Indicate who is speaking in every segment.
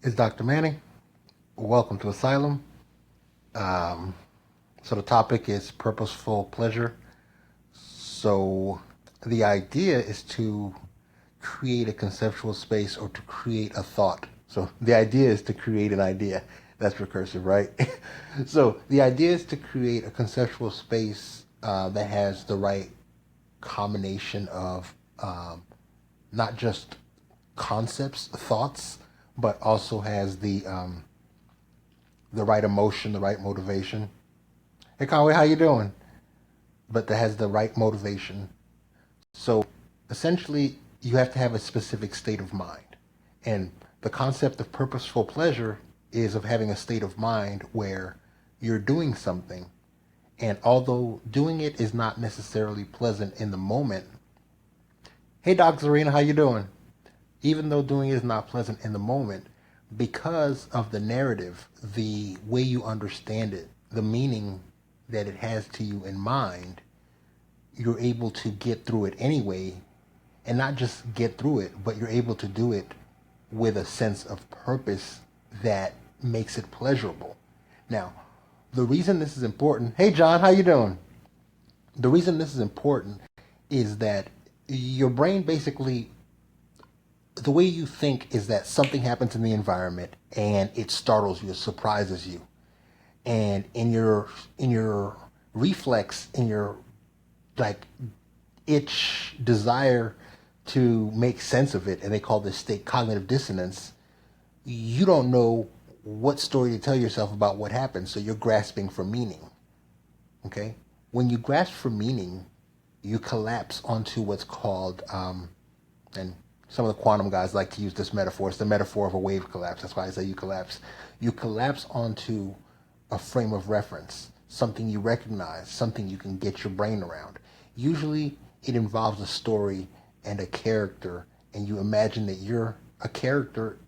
Speaker 1: It's Dr. Manning. Welcome to Asylum. Um, so the topic is purposeful pleasure. So the idea is to create a conceptual space or to create a thought. So the idea is to create an idea. That's recursive, right? So the idea is to create a conceptual space that has the right combination of not just concepts, thoughts, but also has the right emotion, the right motivation. Hey Conway, how you doing? But that has the right motivation. So essentially, you have to have a specific state of mind. And the concept of purposeful pleasure is of having a state of mind where you're doing something, and although doing it is not necessarily pleasant in the moment, hey Doc Zarina, how you doing? Even though doing it is not pleasant in the moment, because of the narrative, the way you understand it, the meaning that it has to you in mind, you're able to get through it anyway, and not just get through it, but you're able to do it with a sense of purpose that makes it pleasurable. Now, the reason this is important, hey John, how you doing? The reason this is important is that your brain basically, the way you think is that something happens in the environment and it startles you, it surprises you. And in your reflex, in your like itch desire to make sense of it, and they call this state cognitive dissonance, you don't know what story to tell yourself about what happened, so you're grasping for meaning. Okay? When you grasp for meaning, you collapse onto what's called, and some of the quantum guys like to use this metaphor. It's the metaphor of a wave collapse. That's why I say you collapse. You collapse onto a frame of reference, something you recognize, something you can get your brain around. Usually it involves a story and a character, and you imagine that you're a character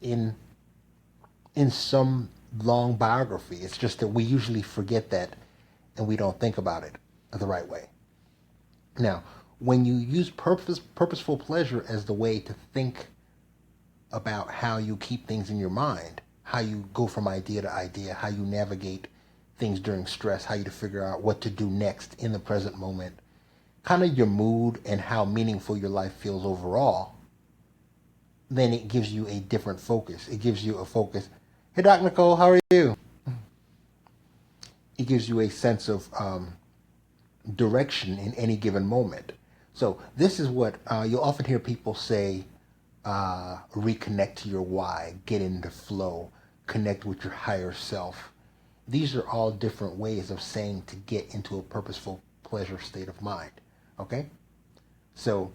Speaker 1: in some long biography. It's just that we usually forget that and we don't think about it the right way. Now, when you use purposeful pleasure as the way to think about how you keep things in your mind, how you go from idea to idea, how you navigate things during stress, how you to figure out what to do next in the present moment, kind of your mood and how meaningful your life feels overall, then it gives you a different focus. It gives you a focus. Hey, Doc Nicole, how are you? It gives you a sense of direction in any given moment. So this is what you'll often hear people say, reconnect to your why, get into flow, connect with your higher self. These are all different ways of saying to get into a purposeful pleasure state of mind. Okay? So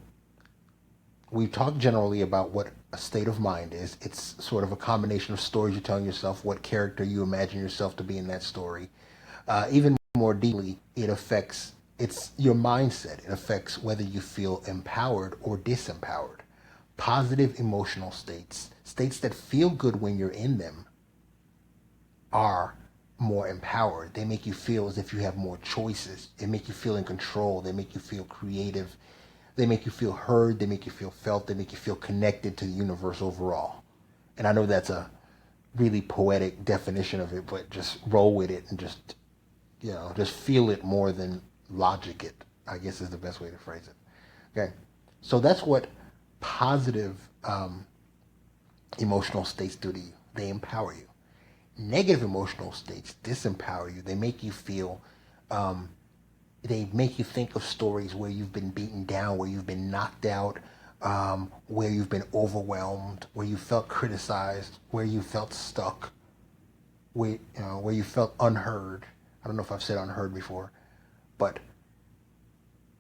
Speaker 1: we've talked generally about what a state of mind is. It's sort of a combination of stories you're telling yourself, what character you imagine yourself to be in that story. Even more deeply, it affects it's your mindset. It affects whether you feel empowered or disempowered. Positive emotional states, states that feel good when you're in them, are more empowered. They make you feel as if you have more choices. They make you feel in control. They make you feel creative. They make you feel heard. They make you feel felt. They make you feel connected to the universe overall. And I know that's a really poetic definition of it, but just roll with it and just, just feel it more than logic it, I guess is the best way to phrase it. Okay. So that's what positive emotional states do to you. They empower you. Negative emotional states disempower you. They make you feel, they make you think of stories where you've been beaten down, where you've been knocked out, where you've been overwhelmed, where you felt criticized, where you felt stuck, where you felt unheard. I don't know if I've said unheard before, but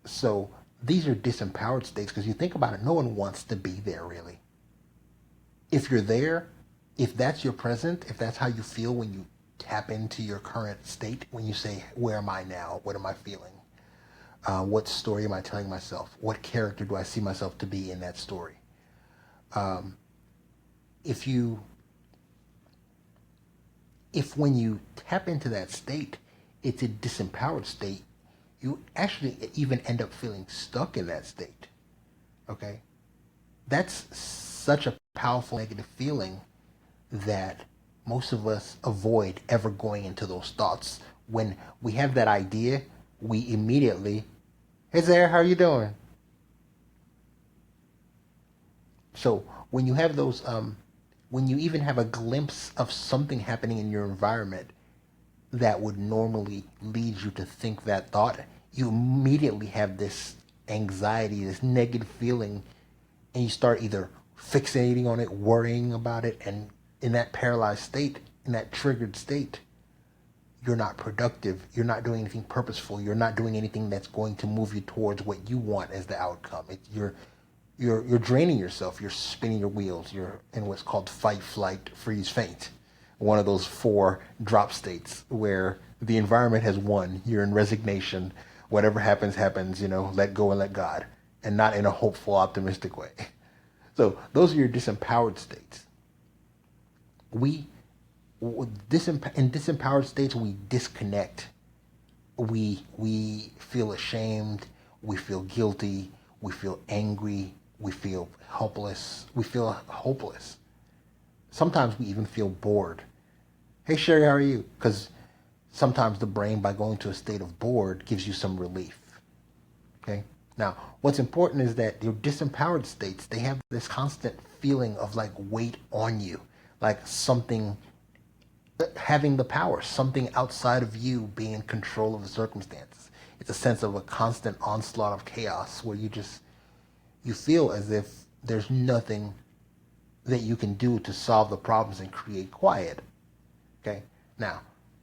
Speaker 1: so these are disempowered states because you think about it, no one wants to be there really. If you're there, if that's your present, if that's how you feel when you tap into your current state, when you say, where am I now? What am I feeling? What story am I telling myself? What character do I see myself to be in that story? If you, if when you tap into that state, it's a disempowered state, you actually even end up feeling stuck in that state. Okay? That's such a powerful negative feeling that most of us avoid ever going into those thoughts. When we have that idea, we immediately, hey there, how are you doing? So when you have those, when you even have a glimpse of something happening in your environment that would normally lead you to think that thought, you immediately have this anxiety, this negative feeling, and you start either fixating on it, worrying about it, and in that paralyzed state, in that triggered state, you're not productive. You're not doing anything purposeful. You're not doing anything that's going to move you towards what you want as the outcome. You're draining yourself. You're spinning your wheels. You're in what's called fight, flight, freeze, faint. One of those four drop states where the environment has won. You're in resignation. Whatever happens, happens. Let go and let God, and not in a hopeful, optimistic way. So those are your disempowered states. We in disempowered states, we disconnect. We feel ashamed. We feel guilty. We feel angry. We feel helpless. We feel hopeless. Sometimes we even feel bored. Hey Sherry, how are you? Because sometimes the brain, by going to a state of bored, gives you some relief. Okay. Now, what's important is that your disempowered states, they have this constant feeling of like weight on you, like something having the power, something outside of you being in control of the circumstances. It's a sense of a constant onslaught of chaos where you feel as if there's nothing that you can do to solve the problems and create quiet. Okay? Now,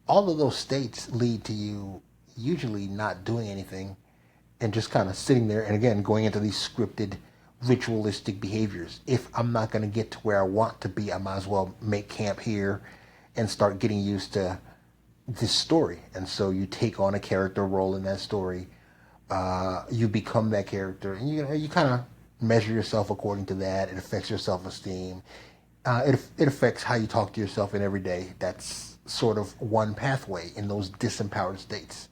Speaker 1: all of those states lead to you usually not doing anything and just kind of sitting there and again going into these scripted ritualistic behaviors. If I'm not going to get to where I want to be, I might as well make camp here and start getting used to this story. And so you take on a character role in that story. You become that character, and you kind of measure yourself according to that. It affects your self-esteem. It affects how you talk to yourself in every day. That's sort of one pathway in those disempowered states.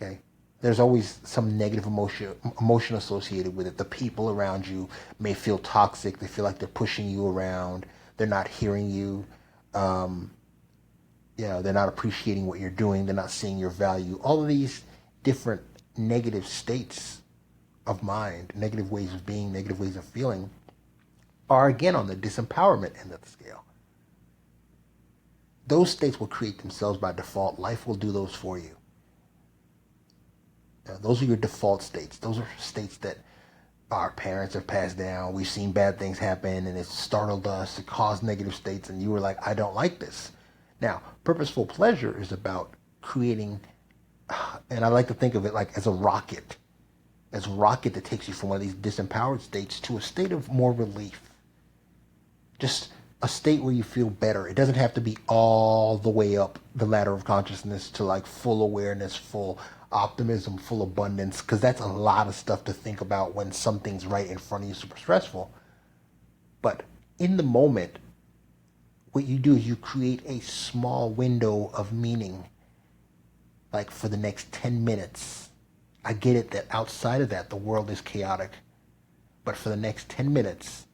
Speaker 1: Okay, there's always some negative emotion associated with it. The people around you may feel toxic. They feel like they're pushing you around. They're not hearing you. Um, they're not appreciating what you're doing. They're not seeing your value. All of these different negative states of mind, negative ways of being, negative ways of feeling, are again on the disempowerment end of the scale. Those states will create themselves by default. Life will do those for you. Those are your default states. Those are states that our parents have passed down. We've seen bad things happen and it startled us. It caused negative states and you were like, I don't like this. Now, purposeful pleasure is about creating, and I like to think of it like as a rocket that takes you from one of these disempowered states to a state of more relief. Just a state where you feel better. It doesn't have to be all the way up the ladder of consciousness to like full awareness, full optimism, full abundance, because that's a lot of stuff to think about when something's right in front of you, super stressful. But in the moment, what you do is you create a small window of meaning, like for the next 10 minutes. I get it that outside of that, the world is chaotic. But for the next 10 minutes,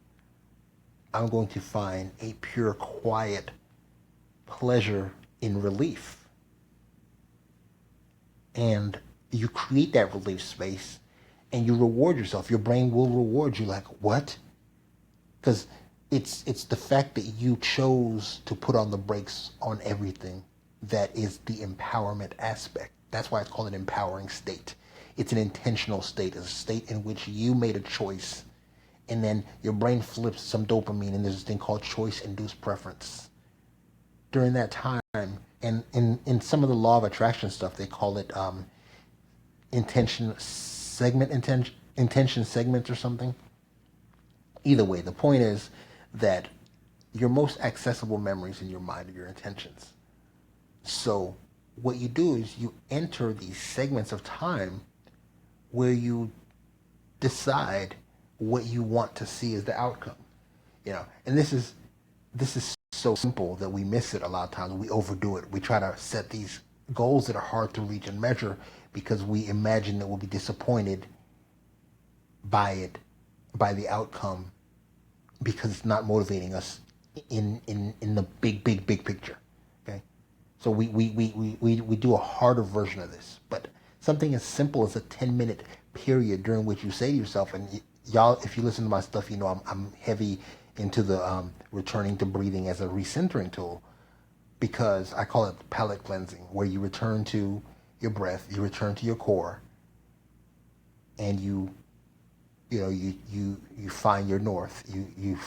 Speaker 1: I'm going to find a pure, quiet pleasure in relief. And you create that relief space and you reward yourself. Your brain will reward you like, what? Because it's the fact that you chose to put on the brakes on everything that is the empowerment aspect. That's why it's called an empowering state. It's an intentional state. It's a state in which you made a choice and then your brain flips some dopamine and there's this thing called choice-induced preference. During that time, and in some of the law of attraction stuff, they call it intention segments or something. Either way, the point is that your most accessible memories in your mind are your intentions. So what you do is you enter these segments of time where you decide what you want to see as the outcome. And this is so simple that we miss it a lot of times. We overdo it. We try to set these goals that are hard to reach and measure because we imagine that we'll be disappointed by the outcome, because it's not motivating us in the big picture. Okay, so we do a harder version of this, but something as simple as a 10-minute period during which you say to yourself, and y'all, if you listen to my stuff, you know I'm heavy into the returning to breathing as a recentering tool, because I call it palate cleansing, where you return to your breath, you return to your core, and you find your north. You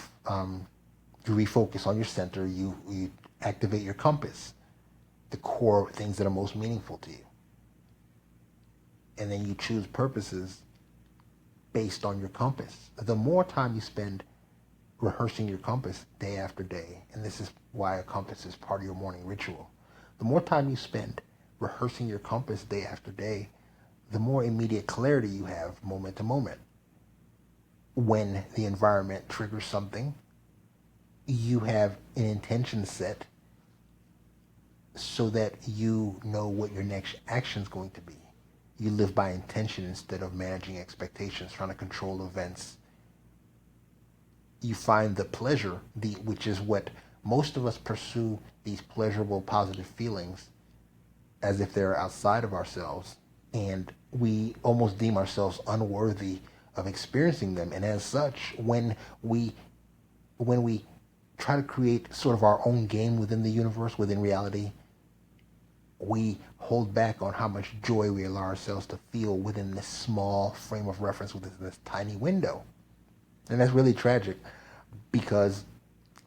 Speaker 1: refocus on your center. You activate your compass, the core things that are most meaningful to you, and then you choose purposes based on your compass. The more time you spend rehearsing your compass day after day, and this is why a compass is part of your morning ritual. The more time you spend rehearsing your compass day after day, the more immediate clarity you have moment to moment. When the environment triggers something, you have an intention set so that you know what your next action is going to be. You live by intention instead of managing expectations, trying to control events. You find the pleasure, which is what most of us pursue, these pleasurable, positive feelings as if they're outside of ourselves, and we almost deem ourselves unworthy of experiencing them. And as such, when we try to create sort of our own game within the universe, within reality, we hold back on how much joy we allow ourselves to feel within this small frame of reference, within this tiny window. And that's really tragic, because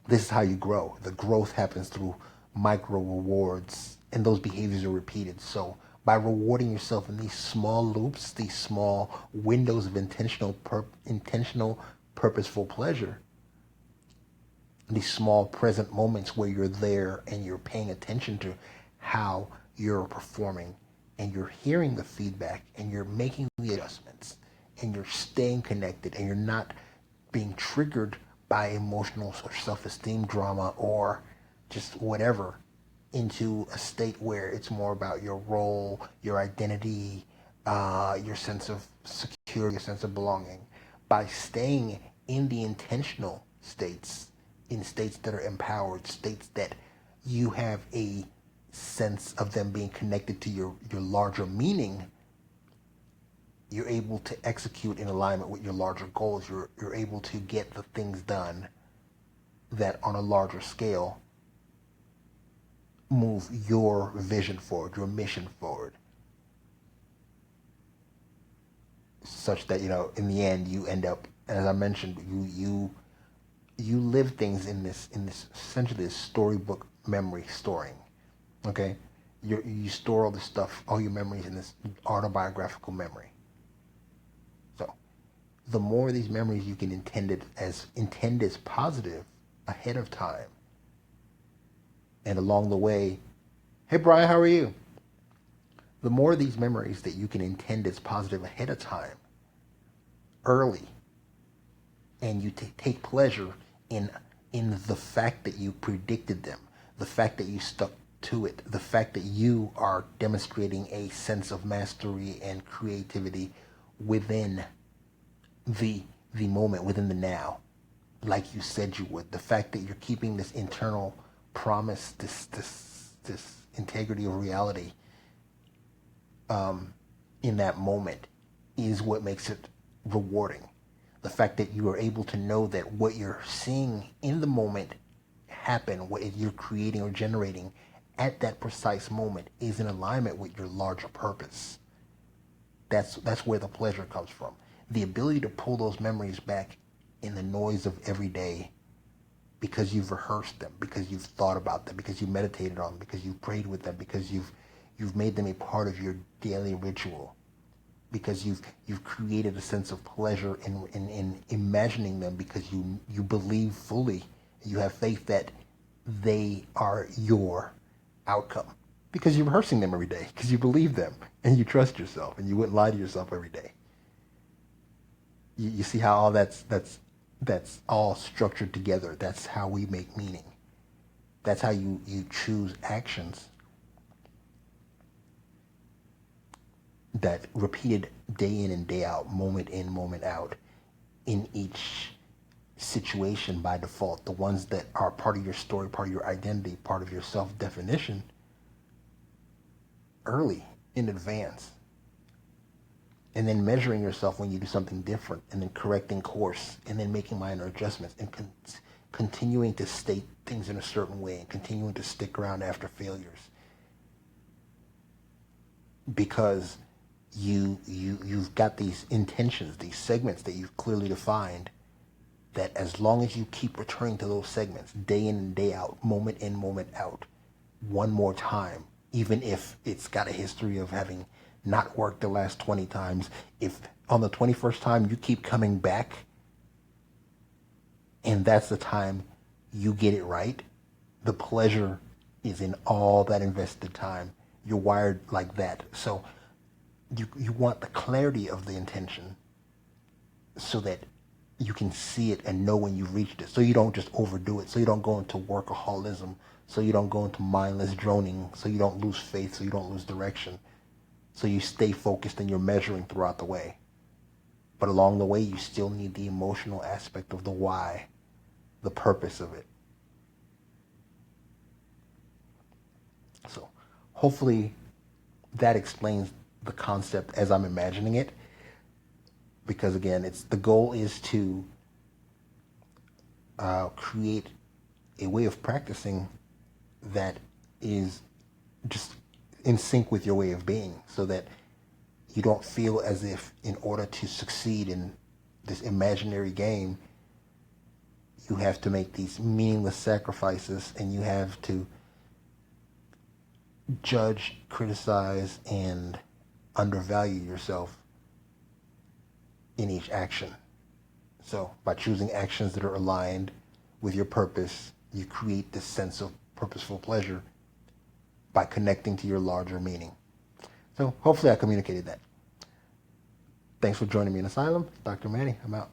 Speaker 1: this is how you grow. The growth happens through micro rewards, and those behaviors are repeated. So by rewarding yourself in these small loops, these small windows of intentional purposeful pleasure, these small present moments where you're there and you're paying attention to how you're performing, and you're hearing the feedback, and you're making the adjustments, and you're staying connected, and you're not being triggered by emotional or self-esteem drama or just whatever, into a state where it's more about your role, your identity, your sense of security, your sense of belonging. By staying in the intentional states, in states that are empowered, states that you have a sense of them being connected to your larger meaning, you're able to execute in alignment with your larger goals. You're able to get the things done that on a larger scale move your vision forward, your mission forward, such that in the end you end up, as I mentioned, you live things in this essentially this storybook memory storing. Okay, you store all this stuff, all your memories in this autobiographical memory. So the more of these memories you can intend as positive ahead of time, and along the way, hey Brian, how are you? The more of these memories that you can intend as positive ahead of time, early, and you take pleasure in the fact that you predicted them, the fact that you stuck to it, the fact that you are demonstrating a sense of mastery and creativity within the moment, within the now, like you said you would. The fact that you're keeping this internal promise, this integrity of reality, in that moment, is what makes it rewarding. The fact that you are able to know that what you're seeing in the moment happen, what you're creating or generating at that precise moment, is in alignment with your larger purpose. That's where the pleasure comes from. The ability to pull those memories back in the noise of every day, because you've rehearsed them, because you've thought about them, because you meditated on them, because you've prayed with them, because you've made them a part of your daily ritual, because you've created a sense of pleasure in imagining them, because you believe fully, you have faith that they are your outcome, because you're rehearsing them every day, because you believe them, and you trust yourself, and you wouldn't lie to yourself every day. You see how all that's all structured together. That's how we make meaning. That's how you choose actions that repeated day in and day out, moment in, moment out, in each situation by default, the ones that are part of your story, part of your identity, part of your self-definition, early, in advance. And then measuring yourself when you do something different, and then correcting course, and then making minor adjustments, and continuing to state things in a certain way, and continuing to stick around after failures. Because you've got these intentions, these segments that you've clearly defined, that as long as you keep returning to those segments day in and day out, moment in, moment out, one more time, even if it's got a history of having not worked the last 20 times, if on the 21st time you keep coming back and that's the time you get it right, the pleasure is in all that invested time. You're wired like that. So you want the clarity of the intention so that you can see it and know when you've reached it, so you don't just overdo it, so you don't go into workaholism, so you don't go into mindless droning, so you don't lose faith, so you don't lose direction, so you stay focused and you're measuring throughout the way. But along the way, you still need the emotional aspect of the why, the purpose of it. So hopefully that explains the concept as I'm imagining it. Because again, the goal is to create a way of practicing that is just in sync with your way of being, so that you don't feel as if in order to succeed in this imaginary game, you have to make these meaningless sacrifices, and you have to judge, criticize, and undervalue yourself in each action. So by choosing actions that are aligned with your purpose, you create this sense of purposeful pleasure by connecting to your larger meaning. So hopefully I communicated that. Thanks for joining me in Asylum. Dr. Manny, I'm out.